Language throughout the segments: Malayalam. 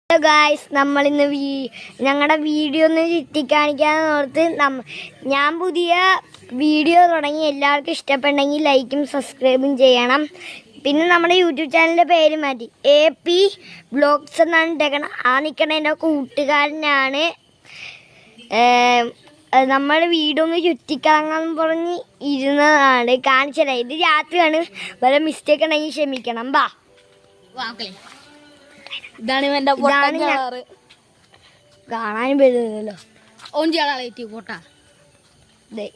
ഹലോ ഗായ്സ്, നമ്മളിന്ന് ഞങ്ങളുടെ വീഡിയോ ഒന്ന് ചുറ്റിക്കാണിക്കാന്ന് ഓർത്ത് ഞാൻ പുതിയ വീഡിയോ തുടങ്ങി. എല്ലാവർക്കും ഇഷ്ടപ്പെട്ടെങ്കിൽ ലൈക്കും സബ്സ്ക്രൈബും ചെയ്യണം. പിന്നെ നമ്മുടെ യൂട്യൂബ് ചാനലിൻ്റെ പേര് മാറ്റി AP വ്ളോഗ്സ് എന്നാണ് ഇട്ടേക്കണം. ആ നിൽക്കണ എൻ്റെ കൂട്ടുകാരനാണ്. നമ്മൾ വീഡിയോ ഒന്ന് ചുറ്റിക്കറങ്ങാന്ന് പറഞ്ഞ് ഇരുന്നതാണ്. കാണിച്ചതരാം. ഇത് രാത്രിയാണ്. വല്ല മിസ്റ്റേക്ക് ഉണ്ടെങ്കിൽ ക്ഷമിക്കണം. കാണാനും പറ്റുന്നില്ലല്ലോ.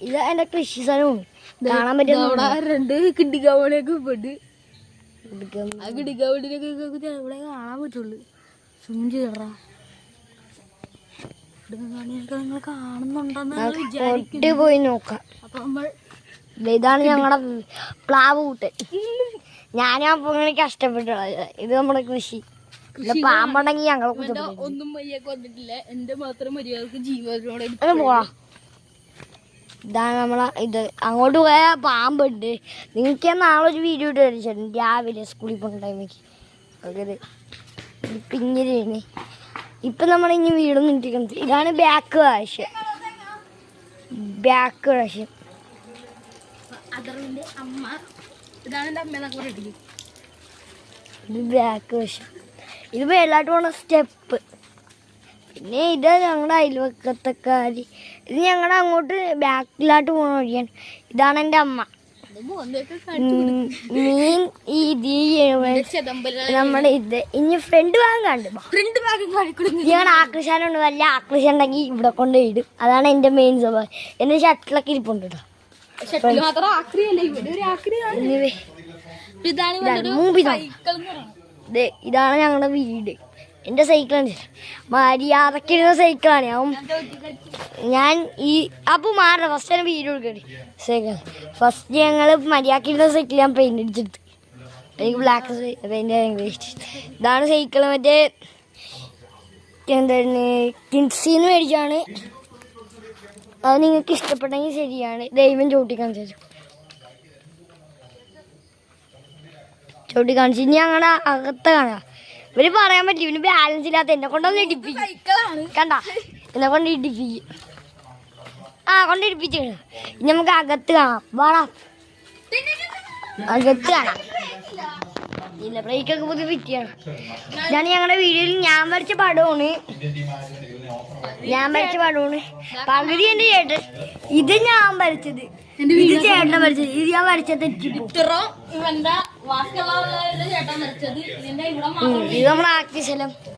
ഇത് എന്റെ കൃഷി സ്ഥലവും കാണാൻ പറ്റും. രണ്ട് കിണ്ടിക്കാവളിയൊക്കെ പെട്ട് ആ കിണ്ടിക്കാവളിയിലൊക്കെ ഇവിടെ കാണാൻ പറ്റുള്ളൂ. സൂം ചെയ്യടാ. നിങ്ങൾ കാണുന്നുണ്ടെന്ന് പോയി നോക്കാം. അപ്പൊ നമ്മൾ ഇതാണ് ഞങ്ങളുടെ പ്ലാവ് കൂട്ട്. ഞാനപ്പോ ഇങ്ങനെ കഷ്ടപ്പെട്ടുള്ളത്. ഇത് നമ്മുടെ കൃഷി. പാമ്പുണ്ടെങ്കിൽ ഞങ്ങളെ ഒന്നും മര്യാദക്ക് വന്നിട്ടില്ല. എന്റെ മാത്രം മര്യാദക്ക് ജീവനോടെ പോവാ. ഇതാണ് നമ്മളെ ഇത്. അങ്ങോട്ട് പോയാൽ പാമ്പുണ്ട്. നിങ്ങൾക്ക് ഞാൻ നാളെ ഒരു വീഡിയോ ഇട്ട് കളിച്ചിട്ടുണ്ട്. രാവിലെ സ്കൂളിൽ പോകുന്ന ടൈമിലേക്ക് ഇത് പിന്നിലാണ്. ഇപ്പം നമ്മളിനി വീടൊന്നും ഇട്ടിരിക്കുന്നത്. ഇതാണ് ബാക്ക് വശം. ബാക്ക് വശം അതറിന്റെ അമ്മ. ഇതാണ് എൻ്റെ അമ്മയെന്നൊക്കെ പറഞ്ഞിട്ട്. ഇത് ബാക്ക് വശം. ഇത് മേലോട്ട് പോണ സ്റ്റെപ്പ്. പിന്നെ ഇത് ഞങ്ങളുടെ അയൽവക്കത്തക്കാരി. ഇത് ഞങ്ങളുടെ അങ്ങോട്ട് ബാക്കിലോട്ട് പോണ വഴിയാണ്. ഇതാണ് എൻ്റെ അമ്മ. മീൻ നമ്മുടെ ഇത് ഇനി ഫ്രണ്ട് ഭാഗം കണ്ടു. ഞങ്ങളുടെ ആകർഷാനുണ്ട്. വല്ല ആകർഷം ഉണ്ടെങ്കിൽ ഇവിടെ കൊണ്ട് ഇടും. അതാണ് എൻ്റെ മെയിൻ സ്വഭാവം. എൻ്റെ ഷട്ടിലൊക്കെ ഇരിപ്പുണ്ട് കേട്ടോ. ഇതാണ് ഞങ്ങളുടെ വീട്. എൻ്റെ സൈക്കിളാണ്. മര്യാദക്കിരുന്ന സൈക്കിളാണ്. ഞാൻ ഈ അപ്പോൾ മാറണം. ഫസ്റ്റ് തന്നെ വീട് കൊടുക്കട്ടെ. സൈക്കിൾ ഫസ്റ്റ് ഞങ്ങൾ മര്യാദക്കിരുന്ന സൈക്കിൾ ഞാൻ പെയിൻ്റ് അടിച്ചെടുത്ത്. എനിക്ക് ബ്ലാക്ക് പെയിൻ്റ് വേസ്റ്റ്. ഇതാണ് സൈക്കിൾ. മറ്റേ എന്താണ് കിൻസിന്ന് മേടിച്ചാണ്. അത് നിങ്ങൾക്ക് ഇഷ്ടപ്പെട്ടെങ്കിൽ ശരിയാണ്. ദൈവം ചവിട്ടി കാണിച്ചു. ഇനി ഞങ്ങളുടെ അകത്ത് കാണാം. ഇവര് പറയാൻ പറ്റില്ല. ഇവന് ബാലൻസ് ഇല്ലാത്ത എന്നെ കൊണ്ടൊന്ന് ഇടിപ്പിക്കും. കണ്ട, എന്നെ കൊണ്ട് ഇടിപ്പിക്കും. കൊണ്ട് ഇടിപ്പിച്ചു. ഇനി നമുക്ക് അകത്ത് കാണാം. വാടാ, അകത്ത് കാണാം. ഇല്ല, ബ്രേക്കൊക്കെ പുതിയ ഫിറ്റിയാണ്. ഇതാണ് ഞങ്ങളുടെ വീഡിയോയിൽ ഞാൻ വരച്ച പടമാണ്. പകുതി എൻ്റെ ചേട്ടൻ. ഇത് ഞാൻ വരച്ചത്. ഇത് ചേട്ടൻ വരച്ചത്. ഇത് ഞാൻ വരച്ചത് തെറ്റിപ്പോ. ഇത് നമ്മളാക്കിയ സ്ഥലം.